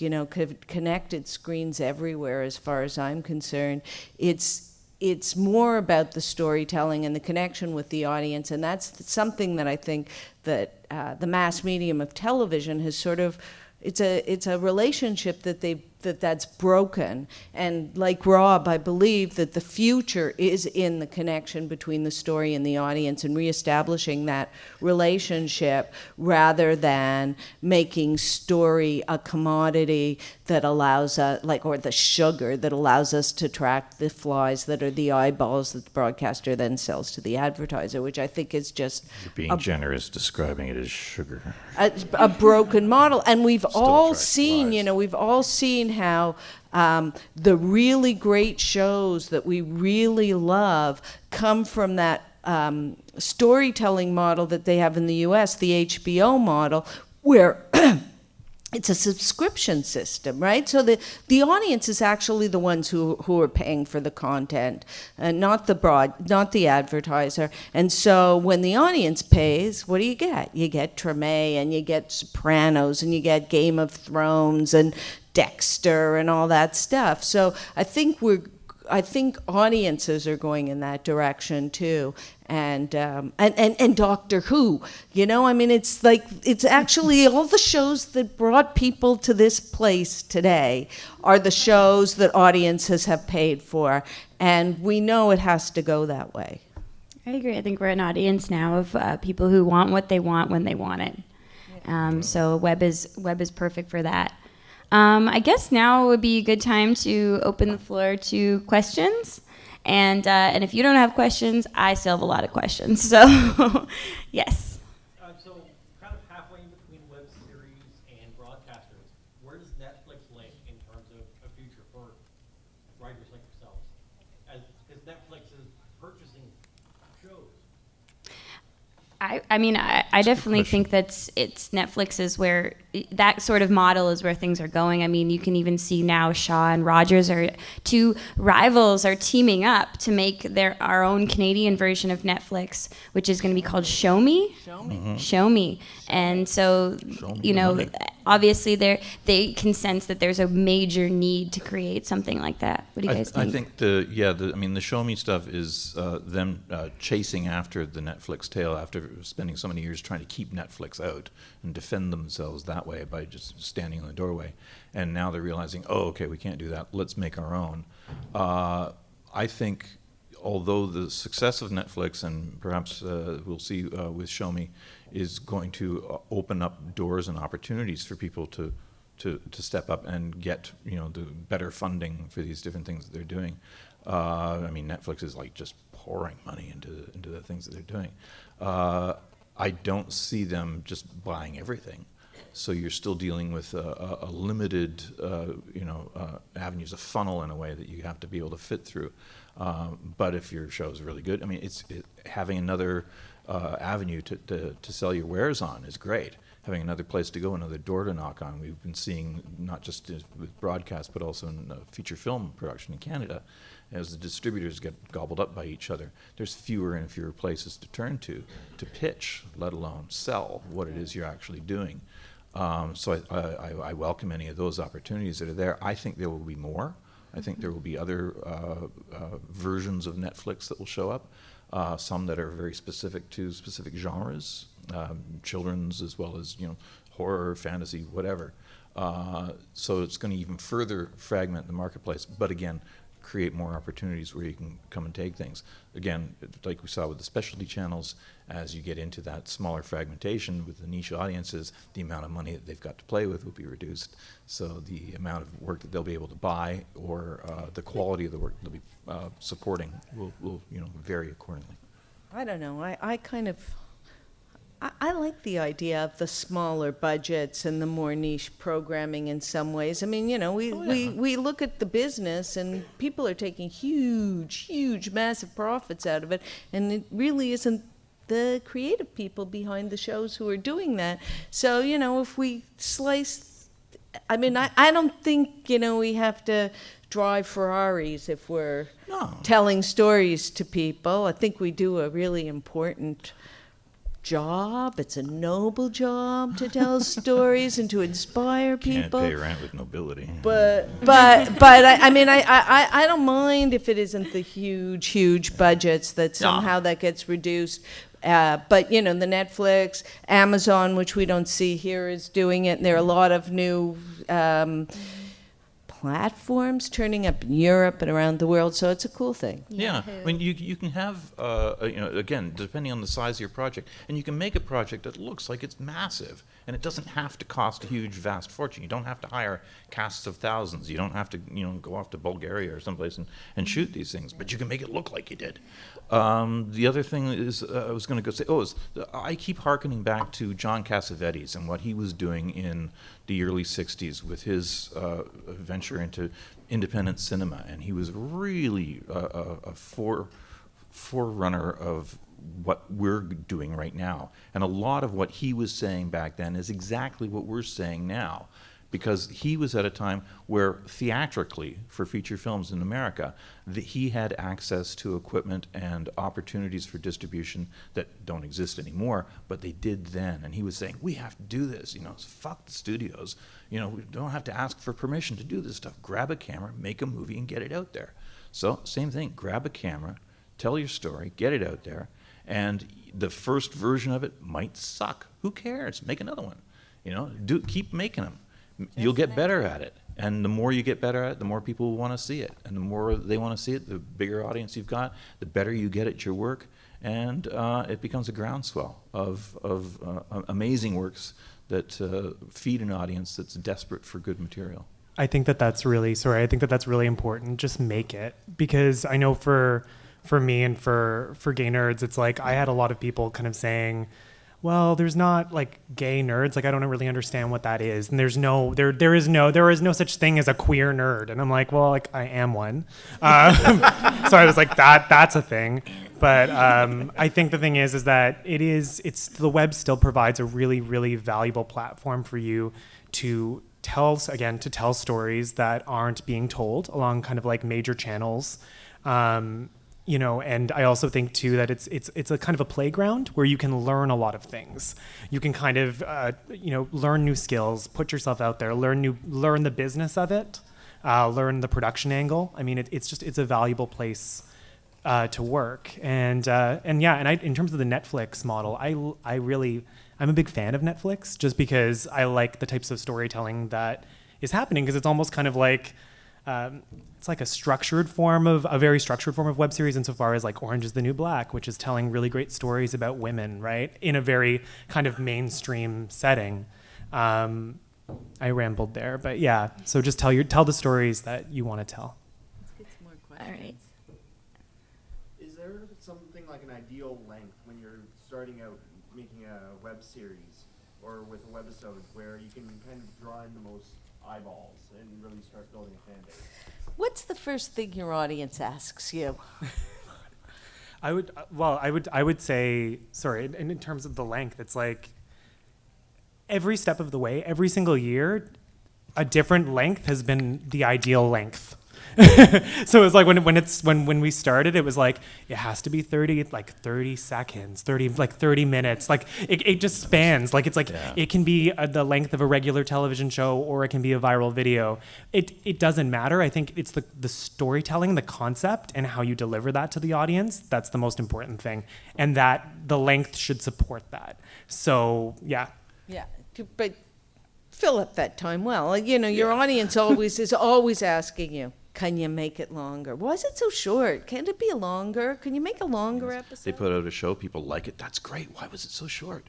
connected screens everywhere as far as I'm concerned. It's more about the storytelling and the connection with the audience, and that's something that I think that the mass medium of television has sort of, it's a relationship that's broken. And like Rob, I believe that the future is in the connection between the story and the audience and reestablishing that relationship rather than making story a commodity that allows us, or the sugar that allows us to track the flies that are the eyeballs that the broadcaster then sells to the advertiser, which I think is just You're being generous describing it as sugar. a broken model. And we've all attracts seen, flies. we've all seen how the really great shows that we really love come from that storytelling model that they have in the US, the HBO model, where it's a subscription system, right? So the audience is actually the ones who are paying for the content, not the advertiser. And so when the audience pays, what do you get? You get Treme, and you get Sopranos, and you get Game of Thrones, and Dexter, and all that stuff. So I think audiences are going in that direction too, and Doctor Who, it's actually all the shows that brought people to this place today are the shows that audiences have paid for, and we know it has to go that way. I agree. I think we're an audience now of people who want what they want when they want it. So web is perfect for that. I guess now would be a good time to open the floor to questions. And if you don't have questions, I still have a lot of questions. So, yes. So, kind of halfway in between web series and broadcasters, where does Netflix link in terms of a future for writers like yourselves? Because Netflix is purchasing shows. I definitely think it's Netflix is where that sort of model is where things are going. I mean, you can even see now Shaw and Rogers are two rivals are teaming up to make our own Canadian version of Netflix, which is going to be called Show Me. Show Me. And so, obviously they can sense that there's a major need to create something like that. What do you guys think? I think the Show Me stuff is them chasing after the Netflix tail after spending so many years trying to keep Netflix out and defend themselves that way by just standing in the doorway. And now they're realizing, we can't do that. Let's make our own. I think although the success of Netflix, and perhaps we'll see with Show Me, is going to open up doors and opportunities for people to step up and get the better funding for these different things that they're doing. Netflix is like just pouring money into the things that they're doing. I don't see them just buying everything. So you're still dealing with a limited, avenues, a funnel in a way that you have to be able to fit through. But if your show is really good, having another avenue to sell your wares on is great. Having another place to go, another door to knock on. We've been seeing, not just with broadcast, but also in feature film production in Canada, as the distributors get gobbled up by each other, there's fewer and fewer places to turn to pitch, let alone sell what it is you're actually doing. So I welcome any of those opportunities that are there. I think there will be more. I think there will be other versions of Netflix that will show up, some that are very specific to specific genres, children's as well as horror, fantasy, whatever. So it's going to even further fragment the marketplace. But again, create more opportunities where you can come and take things. Again, like we saw with the specialty channels, as you get into that smaller fragmentation with the niche audiences, the amount of money that they've got to play with will be reduced. So the amount of work that they'll be able to buy or the quality of the work they'll be supporting will vary accordingly. I don't know. I like the idea of the smaller budgets and the more niche programming in some ways. I mean, you know, we look at the business and people are taking huge, massive profits out of it, and it really isn't the creative people behind the shows who are doing that. So, you know, if we slice, I mean, I don't think, you know, we have to drive Ferraris if we're telling stories to people. I think we do a really important job. It's a noble job to tell stories and to inspire people. Can't pay rent with nobility. But I mean, I don't mind if it isn't the huge budgets that somehow that gets reduced. But, you know, the Netflix, Amazon, which we don't see here, is doing it. And there are a lot of new platforms turning up in Europe and around the world, so it's a cool thing. Yeah, I mean, you can have, you know, again, depending on the size of your project, and you can make a project that looks like it's massive, and it doesn't have to cost a huge, vast fortune. You don't have to hire casts of thousands. You don't have to, you know, go off to Bulgaria or someplace and shoot these things, but you can make it look like you did. The other thing is, I was going to go say, I keep hearkening back to John Cassavetes and what he was doing in the early 60s with his venture into independent cinema, and he was really a forerunner of what we're doing right now. And a lot of what he was saying back then is exactly what we're saying now, because he was at a time where theatrically, for feature films in America, he had access to equipment and opportunities for distribution that don't exist anymore, but they did then. And he was saying, we have to do this, you know, fuck the studios. You know, we don't have to ask for permission to do this stuff. Grab a camera, make a movie, and get it out there. So, same thing, grab a camera, tell your story, get it out there, and the first version of it might suck. Who cares? Make another one. You know, keep making them. You'll get better at it. And the more you get better at it, the more people will want to see it. And the more they want to see it, the bigger audience you've got, the better you get at your work. And it becomes a groundswell of amazing works that feed an audience that's desperate for good material. I think that's really important. Just make it. Because I know for me and for gay nerds, it's like I had a lot of people kind of saying, well, there's not like gay nerds. Like I don't really understand what that is. And there is no such thing as a queer nerd. And I'm like, well, like I am one. So I was like, that's a thing. But I think the thing is that the web still provides a really, really valuable platform for you to tell stories that aren't being told along kind of like major channels. You know, and I also think too that it's a kind of a playground where you can learn a lot of things. You can kind of you know, learn new skills, put yourself out there, learn the business of it, learn the production angle. I mean, it's a valuable place to work. And in terms of the Netflix model, I'm a big fan of Netflix just because I like the types of storytelling that is happening, because it's almost kind of like it's like a very structured form of web series insofar as like Orange is the New Black, which is telling really great stories about women, right, in a very kind of mainstream setting. I rambled there, but yeah. So just tell the stories that you want to tell. Let's get some more questions. All right. Is there something like an ideal length when you're starting out making a web series or with a webisode where you can kind of draw in the most eyeballs and really start building a fan base? What's the first thing your audience asks you? I would say, sorry, in terms of the length, it's like every step of the way, every single year, a different length has been the ideal length. So it's like when we started, it was like it has to be 30 seconds, 30 minutes. Like it just spans. Like it's like It can be the length of a regular television show, or it can be a viral video. It doesn't matter. I think it's the storytelling, the concept, and how you deliver that to the audience. That's the most important thing, and that the length should support that. So yeah. Yeah, but fill up that time well. You know, your audience is always asking you, can you make it longer? Why is it so short? Can it be longer? Can you make a longer episode? They put out a show, people like it. That's great. Why was it so short?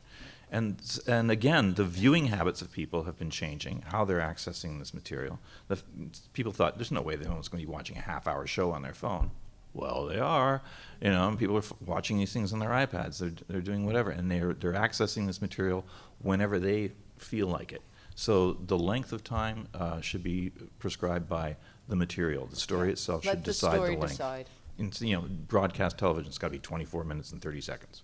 And again, the viewing habits of people have been changing, how they're accessing this material. People thought, there's no way anyone's going to be watching a half-hour show on their phone. Well, they are. You know, and people are watching these things on their iPads. They're doing whatever, and they're accessing this material whenever they feel like it. So the length of time should be prescribed by the material. The story itself should decide the length. Decide. And, you know, broadcast television's got to be 24 minutes and 30 seconds.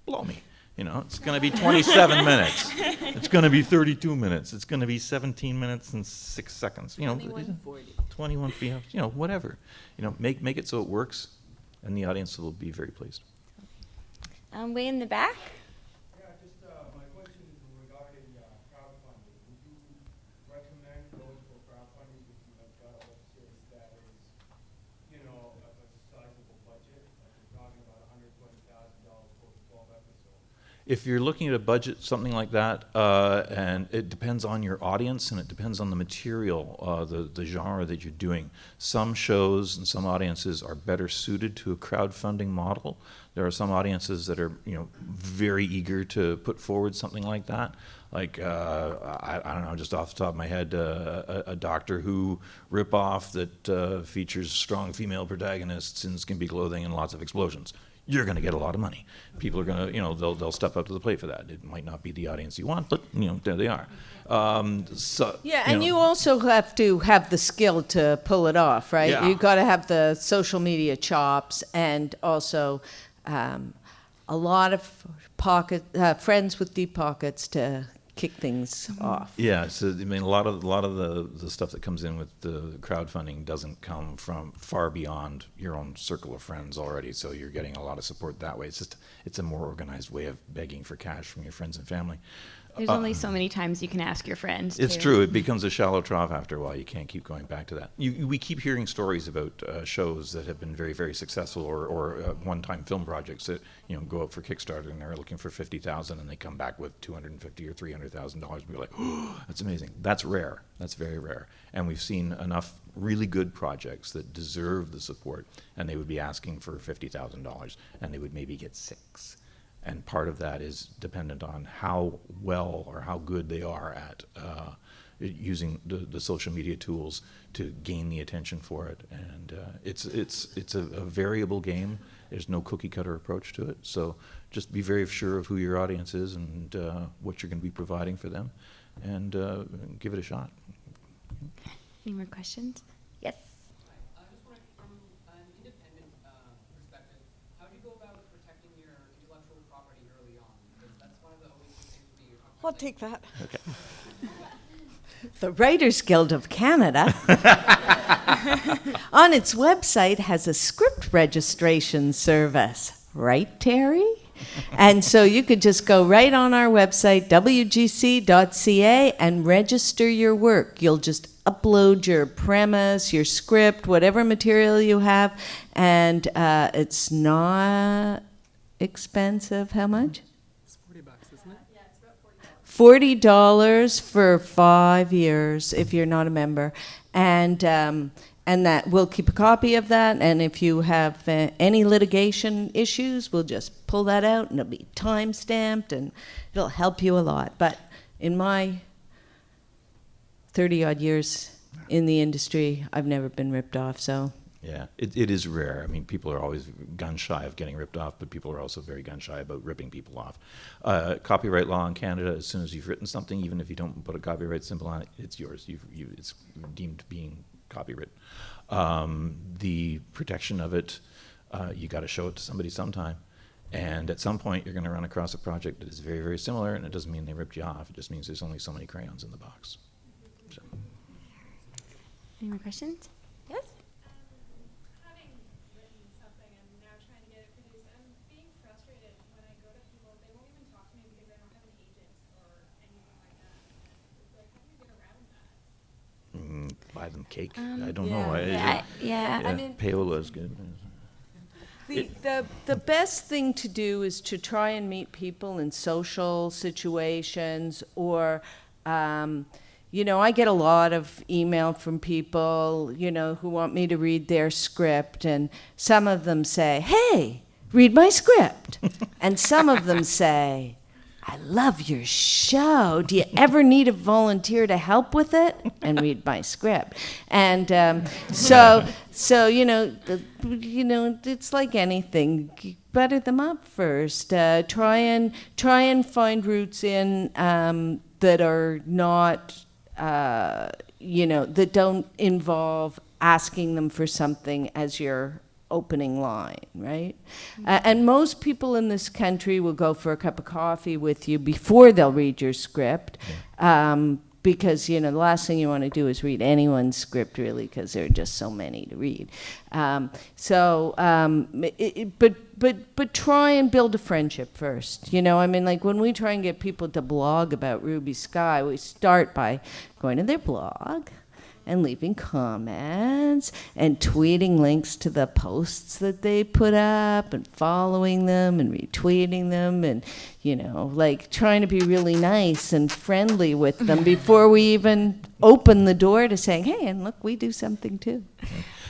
Blow me. You know, it's going to be 27 minutes. It's going to be 32 minutes. It's going to be 17 minutes and 6 seconds. You know, 21:40. 21, you know, whatever. You know, make it so it works, and the audience will be very pleased. Way in the back. Yeah, just my question is regarding crowdfunding. Would you recommend going for crowdfunding if you have got a web series that is, you know, of a sizable budget? Like we're talking about $120,000 for 12 episodes. If you're looking at a budget, something like that, and it depends on your audience and it depends on the material, the genre that you're doing. Some shows and some audiences are better suited to a crowdfunding model. There are some audiences that are, you know, very eager to put forward something like that. Like, I don't know, just off the top of my head, a Doctor Who ripoff that features strong female protagonists in skimpy clothing and lots of explosions. You're going to get a lot of money. People are going to, you know, they'll step up to the plate for that. It might not be the audience you want, but, you know, there they are. Yeah, and you also have to have the skill to pull it off, right? Yeah. You've got to have the social media chops and also a lot of friends with deep pockets to kick things off. Yeah, so I mean, a lot of the stuff that comes in with the crowdfunding doesn't come from far beyond your own circle of friends already. So you're getting a lot of support that way. It's a more organized way of begging for cash from your friends and family. There's only so many times you can ask your friends. It's too. true. It becomes a shallow trough after a while. You can't keep going back to that. We keep hearing stories about shows that have been very, very successful, or one-time film projects that, you know, go up for Kickstarter and they're looking for $50,000 and they come back with $250,000 or $300,000. And we're like, oh, that's amazing. That's rare. That's very rare. And we've seen enough really good projects that deserve the support, and they would be asking for $50,000, and they would maybe get 6. And part of that is dependent on how well or how good they are at using the social media tools to gain the attention for it. And it's a variable game. There's no cookie cutter approach to it. So just be very sure of who your audience is and what you're going to be providing for them, and give it a shot. Any more questions? Yes. I just want to, from an independent perspective, how do you go about protecting your intellectual property early on? Because that's one of the always things to be. I'll take that. Okay. The Writers Guild of Canada, on its website, has a script registration service. Right, Terry? And so you could just go right on our website, wgc.ca, and register your work. You'll just upload your premise, your script, whatever material you have, and it's not expensive. How much? It's $40, isn't it? Yeah, it's about $40 for 5 years if you're not a member, and that we'll keep a copy of that. And if you have any litigation issues, we'll just pull that out, and it'll be time stamped, and it'll help you a lot. But in my 30-odd years in the industry, I've never been ripped off. So. Yeah, it is rare. I mean, people are always gun-shy of getting ripped off, but people are also very gun-shy about ripping people off. Copyright law in Canada, as soon as you've written something, even if you don't put a copyright symbol on it, it's yours. It's deemed being copyright. The protection of it, you got to show it to somebody sometime. And at some point, you're going to run across a project that is very, very similar, and it doesn't mean they ripped you off. It just means there's only so many crayons in the box. So. Any more questions? Yes. Having written something and now trying to get it produced, I'm being frustrated when I go to people. They won't even talk to me because I don't have an agent or anything like that. It's like, how do you get around that? Buy them cake. Um, I don't yeah. know. Yeah. I mean- payola is good. The best thing to do is to try and meet people in social situations, or, you know, I get a lot of email from people, you know, who want me to read their script, and some of them say, hey, read my script. And some of them say, I love your show. Do you ever need a volunteer to help with it? And read my script. And so it's like anything. You butter them up first. Try and find routes in that are not, that don't involve asking them for something as your opening line, right? And most people in this country will go for a cup of coffee with you before they'll read your script, because the last thing you want to do is read anyone's script, really, because there are just so many to read. But try and build a friendship first. Like when we try and get people to blog about Ruby Skye, we start by going to their blog and leaving comments and tweeting links to the posts that they put up and following them and retweeting them and, like trying to be really nice and friendly with them before we even open the door to saying, hey, and look, we do something too.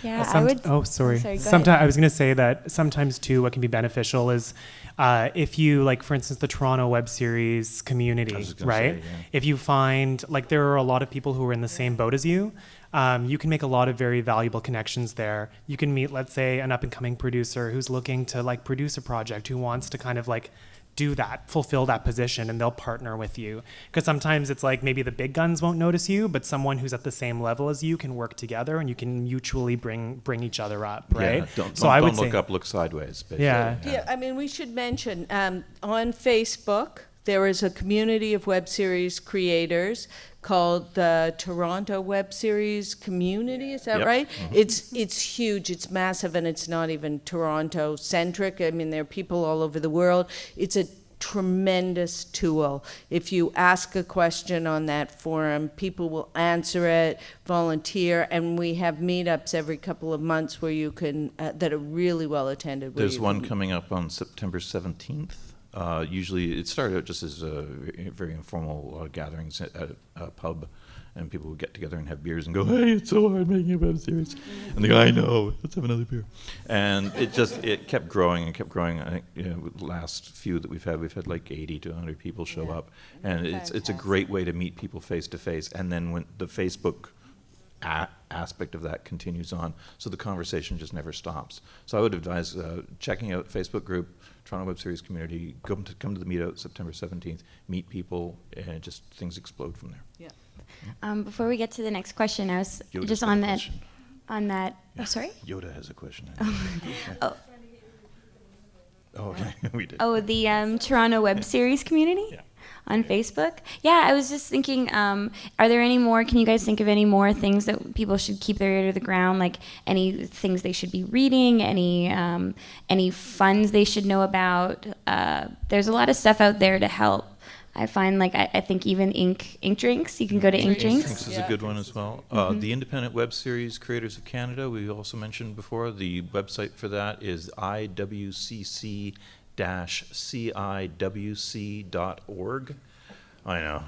Yeah, Sorry, go ahead. Sometimes I was going to say that sometimes too, what can be beneficial is if you, like, for instance, the Toronto web series community, right? Say, yeah. If you find, like, there are a lot of people who are in the same boat as you, you can make a lot of very valuable connections there. You can meet, let's say, an up-and-coming producer who's looking to, like, produce a project, who wants to kind of, like, do that, fulfill that position, and they'll partner with you. Because sometimes it's like maybe the big guns won't notice you, but someone who's at the same level as you can work together, and you can mutually bring each other up, right? Yeah, don't look up, look sideways, basically. Yeah. We should mention, on Facebook, there is a community of web series creators called the Toronto Web Series Community. Is that Yep. right? Mm-hmm. It's huge. It's massive, and it's not even Toronto centric. There are people all over the world. It's a tremendous tool. If you ask a question on that forum, people will answer it, volunteer, and we have meetups every couple of months where you can that are really well attended. There's one coming up on September 17th. Usually it started out just as very informal gatherings at a pub, and people would get together and have beers and go, hey, it's so hard making a web series. And they go, I know, let's have another beer. And it kept growing and kept growing. I think, the last few that we've had like 80 to 100 people show up. And it's a great way to meet people face to face. And then when the Facebook aspect of that continues on, so the conversation just never stops. So I would advise checking out Facebook group, Toronto Web Series Community, come to the meetup September 17th, meet people, and just things explode from there. Yeah. Before we get to the next question, I was Yoda's just got on a that. question. On that. Yeah. Oh, sorry. Yoda has a question. Oh. Oh, okay. We did. Oh, the Toronto Web Series community? Yeah. On Facebook? Yeah, I was just thinking, are there any more, can you guys think of any more things that people should keep their ear to the ground, like any things they should be reading, any funds they should know about? There's a lot of stuff out there to help. I find, like, I think even ink drinks, you can go to ink drinks. Drinks is a good one as well. The Independent Web Series Creators of Canada, we also mentioned before, the website for that is iwcc-ciwc.org. I know.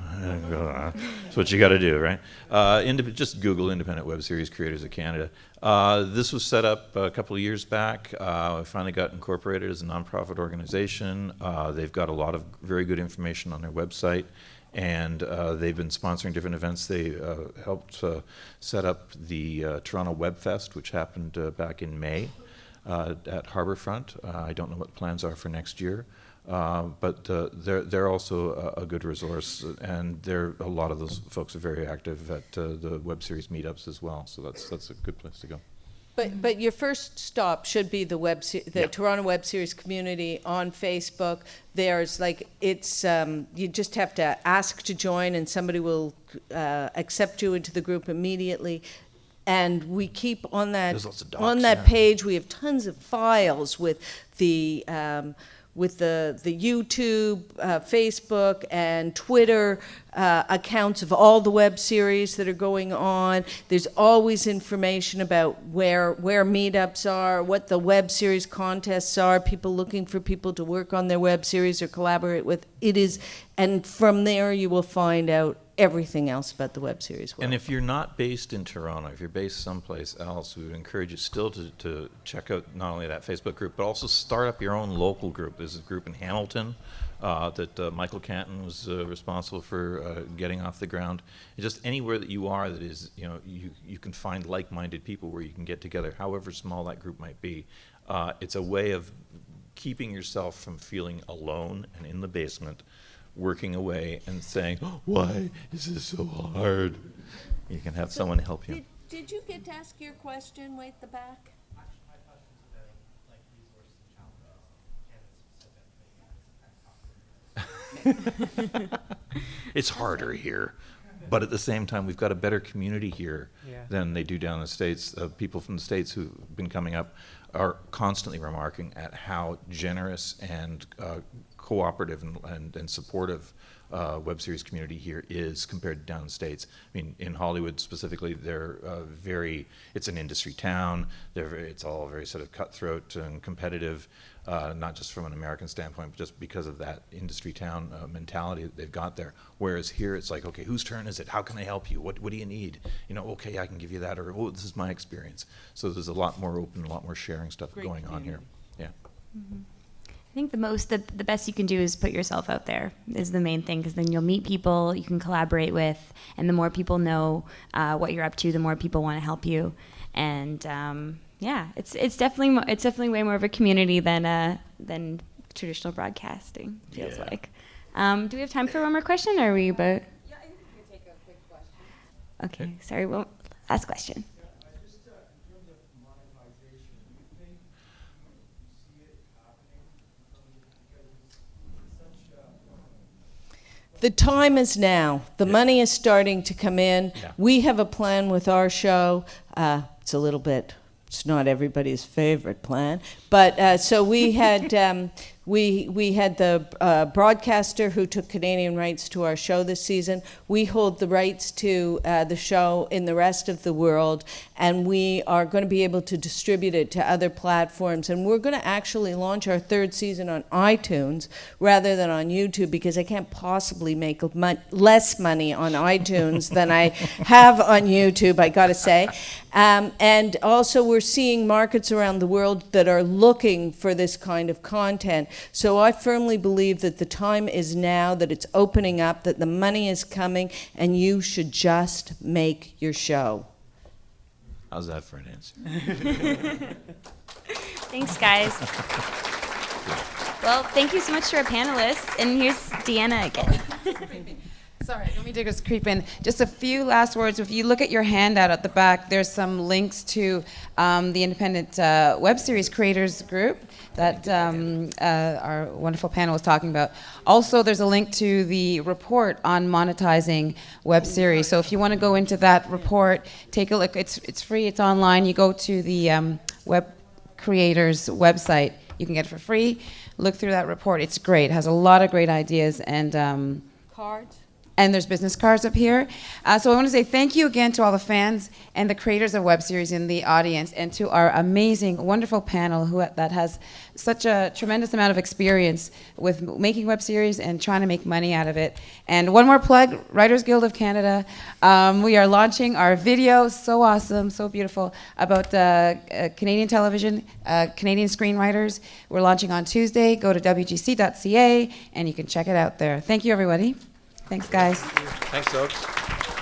That's what you got to do, right? Just Google Independent Web Series Creators of Canada. This was set up a couple of years back. I finally got incorporated as a nonprofit organization. They've got a lot of very good information on their website, and they've been sponsoring different events. They helped set up the Toronto Web Fest, which happened back in May at Harbourfront. I don't know what plans are for next year. But they're also a good resource, and a lot of those folks are very active at the web series meetups as well. So that's a good place to go. But your first stop should be the Toronto Web Series community on Facebook. There's you just have to ask to join, and somebody will accept you into the group immediately. And we keep on that There's lots of docs, page. We have tons of files with the YouTube, Facebook, and Twitter accounts of all the web series that are going on. There's always information about where meetups are, what the web series contests are, people looking for people to work on their web series or collaborate with. And from there you will find out everything else about the web series world. And if you're not based in Toronto, if you're based someplace else, we would encourage you still to check out not only that Facebook group, but also start up your own local group. There's a group in Hamilton that Michael Canton was responsible for getting off the ground. And just anywhere that you are that is, you can find like-minded people where you can get together, however small that group might be. It's a way of keeping yourself from feeling alone and in the basement, working away and saying, why is this so hard? You can have someone help you. Did you get to ask your question way at the back? Actually, my question's about, like, resources and challenges, It's harder here, but at the same time, we've got a better community here than they do down in the States. People from the States who've been coming up are constantly remarking at how generous and cooperative and supportive web series community here is compared to down in the States. I mean, in Hollywood specifically, they're it's an industry town. It's all very sort of cutthroat and competitive, not just from an American standpoint, but just because of that industry town mentality that they've got there. Whereas here, it's like, okay, whose turn is it? How can I help you? What do you need? Okay, I can give you that, or, oh, this is my experience. So there's a lot more open, a lot more sharing stuff going on here. Yeah. Mm-hmm. I think the best you can do is put yourself out there is the main thing, because then you'll meet people you can collaborate with, and the more people know what you're up to, the more people want to help you. And it's definitely way more of a community than traditional broadcasting feels like. Do we have time for one more question, or are we about? Yeah, I think we can take a quick question. Okay, sorry. Well, last question. Just in terms of monetization, do you think you see it happening? Because it's such a... The time is now. The money is starting to come in. Yeah. We have a plan with our show. It's not everybody's favorite plan, but so we had we had the broadcaster who took Canadian rights to our show this season. We hold the rights to the show in the rest of the world, and we are going to be able to distribute it to other platforms. And we're going to actually launch our third season on iTunes rather than on YouTube, because I can't possibly make less money on iTunes than I have on YouTube, I got to say. And also we're seeing markets around the world that are looking for this kind of content. So I firmly believe that the time is now, that it's opening up, that the money is coming, and you should just make your show. How's that for an answer? Thanks, guys. Well, thank you so much to our panelists, and here's Deanna again. Sorry, let me just creep in. Just a few last words. If you look at your handout at the back, there's some links to the Independent Web Series Creators Group that our wonderful panel was talking about. Also, there's a link to the report on monetizing web series. So if you want to go into that report, take a look. It's free. It's online. You go to the Web Creators website. You can get it for free. Look through that report. It's great. It has a lot of great ideas and Cards? And there's business cards up here. So I want to say thank you again to all the fans and the creators of web series in the audience, and to our amazing, wonderful panel that has such a tremendous amount of experience with making web series and trying to make money out of it. And one more plug, Writers Guild of Canada. We are launching our video, so awesome, so beautiful, about Canadian television, Canadian screenwriters. We're launching on Tuesday. Go to wgc.ca and you can check it out there. Thank you, everybody. Thanks, guys. Thanks, folks.